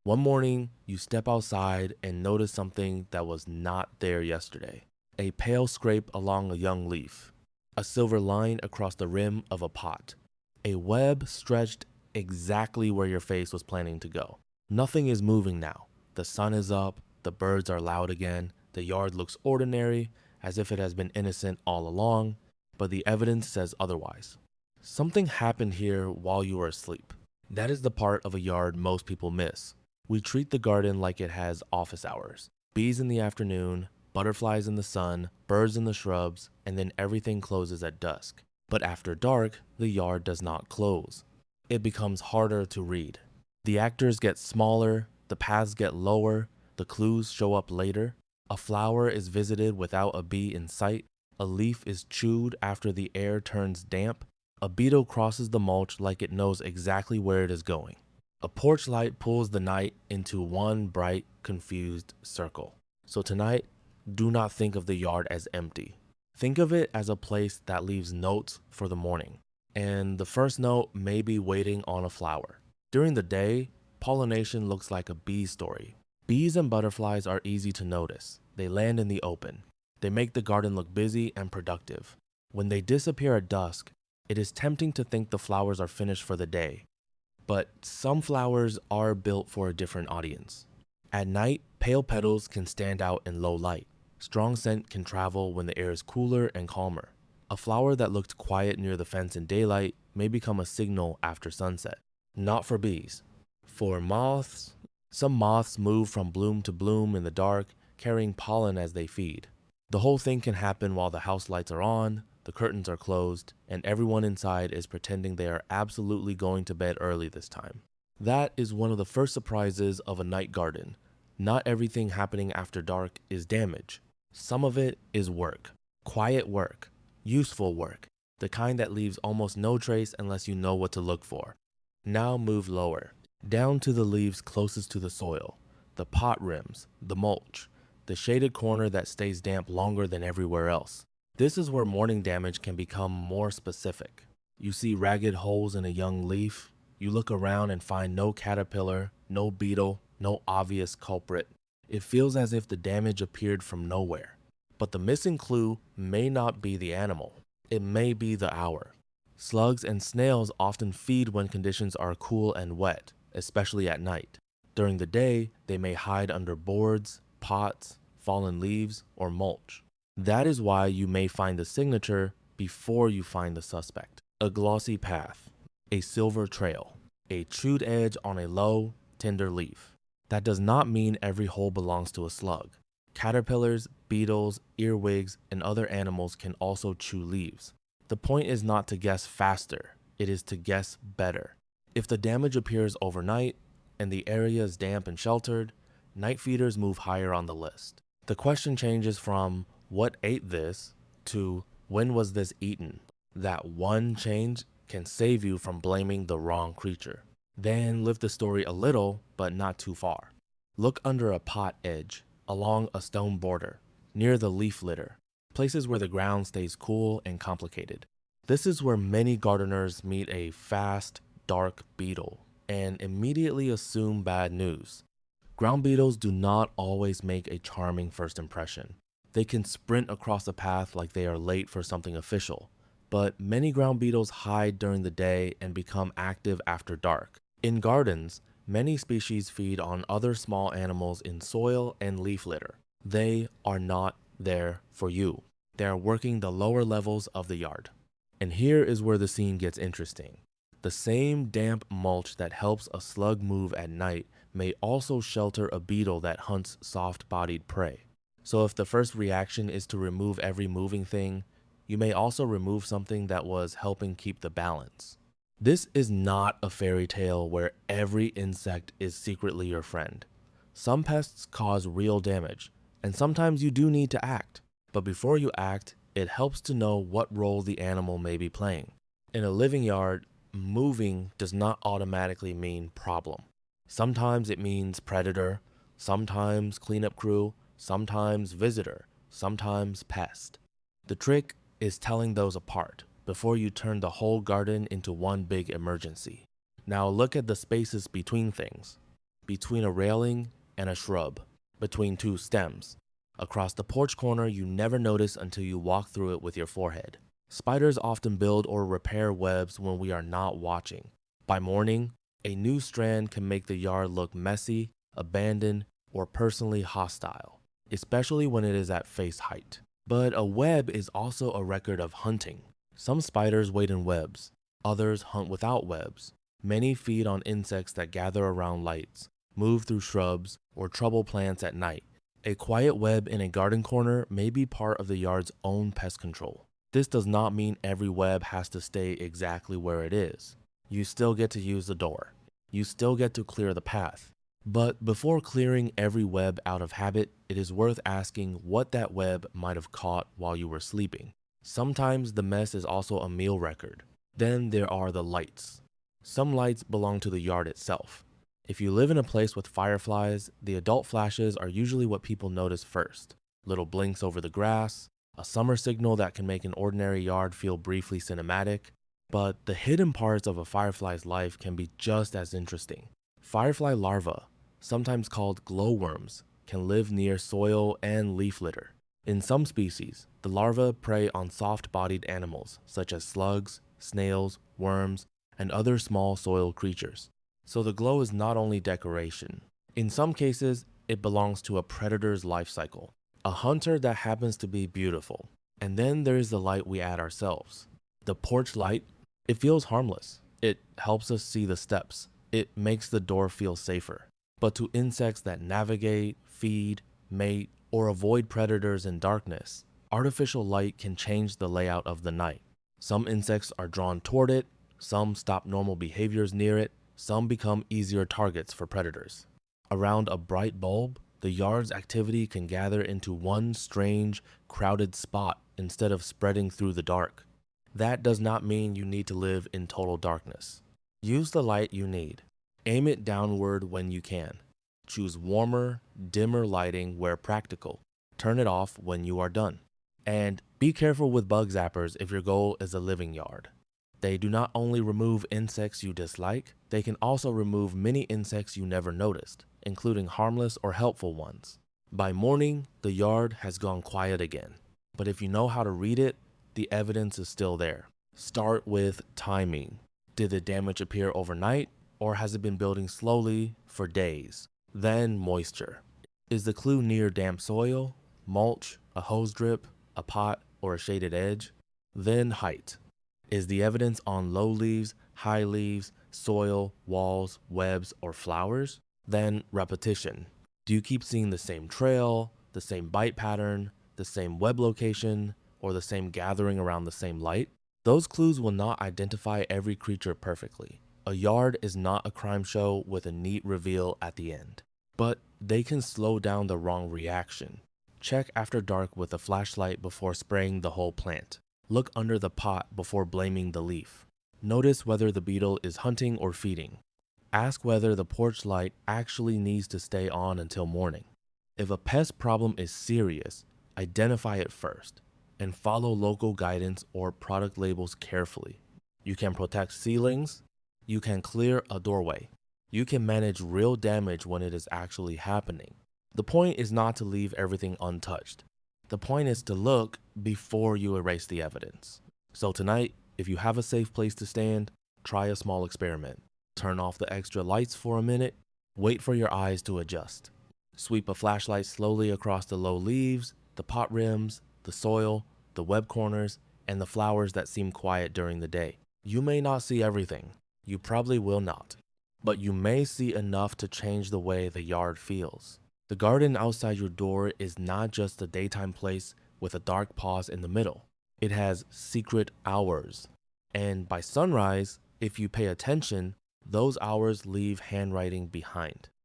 One morning, you step outside and notice something that was not there yesterday. A pale scrape along a young leaf, a silver line across the rim of a pot, a web stretched exactly where your face was planning to go. Nothing is moving now. The sun is up, the birds are loud again, the yard looks ordinary, as if it has been innocent all along, but the evidence says otherwise. Something happened here while you were asleep. That is the part of a yard most people miss. We treat the garden like it has office hours. Bees in the afternoon, butterflies in the sun, birds in the shrubs, and then everything closes at dusk. But after dark, the yard does not close. It becomes harder to read. The actors get smaller, the paths get lower, the clues show up later. A flower is visited without a bee in sight. A leaf is chewed after the air turns damp. A beetle crosses the mulch like it knows exactly where it is going. A porch light pulls the night into one bright, confused circle. So tonight, do not think of the yard as empty. Think of it as a place that leaves notes for the morning. And the first note may be waiting on a flower. During the day, pollination looks like a bee story. Bees and butterflies are easy to notice. They land in the open. They make the garden look busy and productive. When they disappear at dusk, it is tempting to think the flowers are finished for the day. But some flowers are built for a different audience. At night, pale petals can stand out in low light. Strong scent can travel when the air is cooler and calmer. A flower that looked quiet near the fence in daylight may become a signal after sunset. Not for bees. For moths, some moths move from bloom to bloom in the dark, carrying pollen as they feed. The whole thing can happen while the house lights are on, the curtains are closed, and everyone inside is pretending they are absolutely going to bed early this time. That is one of the first surprises of a night garden. Not everything happening after dark is damage. Some of it is work. Quiet work. Useful work. The kind that leaves almost no trace unless you know what to look for. Now move lower. Down to the leaves closest to the soil. The pot rims. The mulch. The shaded corner that stays damp longer than everywhere else. This is where morning damage can become more specific. You see ragged holes in a young leaf. You look around and find no caterpillar, no beetle, no obvious culprit. It feels as if the damage appeared from nowhere. But the missing clue may not be the animal. It may be the hour. Slugs and snails often feed when conditions are cool and wet, especially at night. During the day, they may hide under boards, pots, fallen leaves, or mulch. That is why you may find the signature before you find the suspect. A glossy path, a silver trail, a chewed edge on a low, tender leaf. That does not mean every hole belongs to a slug. Caterpillars, beetles, earwigs, and other animals can also chew leaves. The point is not to guess faster, it is to guess better. If the damage appears overnight and the area is damp and sheltered, night feeders move higher on the list. The question changes from "what ate this" to "when was this eaten?" That one change can save you from blaming the wrong creature. Then lift the story a little, but not too far. Look under a pot edge, along a stone border, near the leaf litter, places where the ground stays cool and complicated. This is where many gardeners meet a fast, dark beetle and immediately assume bad news. Ground beetles do not always make a charming first impression. They can sprint across a path like they are late for something official, but many ground beetles hide during the day and become active after dark. In gardens, many species feed on other small animals in soil and leaf litter. They are not there for you. They are working the lower levels of the yard. And here is where the scene gets interesting. The same damp mulch that helps a slug move at night may also shelter a beetle that hunts soft-bodied prey. So if the first reaction is to remove every moving thing, you may also remove something that was helping keep the balance. This is not a fairy tale where every insect is secretly your friend. Some pests cause real damage, and sometimes you do need to act. But before you act, it helps to know what role the animal may be playing. In a living yard, moving does not automatically mean problem. Sometimes it means predator, sometimes cleanup crew, sometimes visitor, sometimes pest. The trick is telling those apart before you turn the whole garden into one big emergency. Now look at the spaces between things. between a railing and a shrub, between two stems. Across the porch corner you never notice until you walk through it with your forehead. Spiders often build or repair webs when we are not watching. By morning, a new strand can make the yard look messy, abandoned, or personally hostile, especially when it is at face height. But a web is also a record of hunting. Some spiders wait in webs, others hunt without webs. Many feed on insects that gather around lights, move through shrubs, or trouble plants at night. A quiet web in a garden corner may be part of the yard's own pest control. This does not mean every web has to stay exactly where it is. You still get to use the door. You still get to clear the path. But before clearing every web out of habit, it is worth asking what that web might have caught while you were sleeping. Sometimes the mess is also a meal record. Then there are the lights. Some lights belong to the yard itself. If you live in a place with fireflies, the adult flashes are usually what people notice first. Little blinks over the grass, a summer signal that can make an ordinary yard feel briefly cinematic. But the hidden parts of a firefly's life can be just as interesting. Firefly larvae, sometimes called glowworms, can live near soil and leaf litter. In some species, the larvae prey on soft-bodied animals such as slugs, snails, worms, and other small soil creatures. So the glow is not only decoration. In some cases, it belongs to a predator's life cycle, a hunter that happens to be beautiful. And then there is the light we add ourselves. The porch light, it feels harmless. It helps us see the steps. It makes the door feel safer. But to insects that navigate, feed, mate, or avoid predators in darkness, artificial light can change the layout of the night. Some insects are drawn toward it, some stop normal behaviors near it, some become easier targets for predators. Around a bright bulb, the yard's activity can gather into one strange, crowded spot instead of spreading through the dark. That does not mean you need to live in total darkness. Use the light you need. Aim it downward when you can. Choose warmer, dimmer lighting where practical. Turn it off when you are done. And be careful with bug zappers if your goal is a living yard. They do not only remove insects you dislike, they can also remove many insects you never noticed, including harmless or helpful ones. By morning, the yard has gone quiet again. But if you know how to read it, the evidence is still there. Start with timing. Did the damage appear overnight, or has it been building slowly for days? Then moisture. Is the clue near damp soil, mulch, a hose drip, a pot, or a shaded edge? Then height. Is the evidence on low leaves, high leaves, soil, walls, webs, or flowers? Then repetition. Do you keep seeing the same trail, the same bite pattern, the same web location, or the same gathering around the same light? Those clues will not identify every creature perfectly. A yard is not a crime show with a neat reveal at the end. But they can slow down the wrong reaction. Check after dark with a flashlight before spraying the whole plant. Look under the pot before blaming the leaf. Notice whether the beetle is hunting or feeding. Ask whether the porch light actually needs to stay on until morning. If a pest problem is serious, identify it first and follow local guidance or product labels carefully. You can protect ceilings. You can clear a doorway. You can manage real damage when it is actually happening. The point is not to leave everything untouched. The point is to look before you erase the evidence. So tonight, if you have a safe place to stand, try a small experiment. Turn off the extra lights for a minute. Wait for your eyes to adjust. Sweep a flashlight slowly across the low leaves, the pot rims, the soil, the web corners, and the flowers that seem quiet during the day. You may not see everything. You probably will not. But you may see enough to change the way the yard feels. The garden outside your door is not just a daytime place with a dark pause in the middle. It has secret hours. And by sunrise, if you pay attention, those hours leave handwriting behind.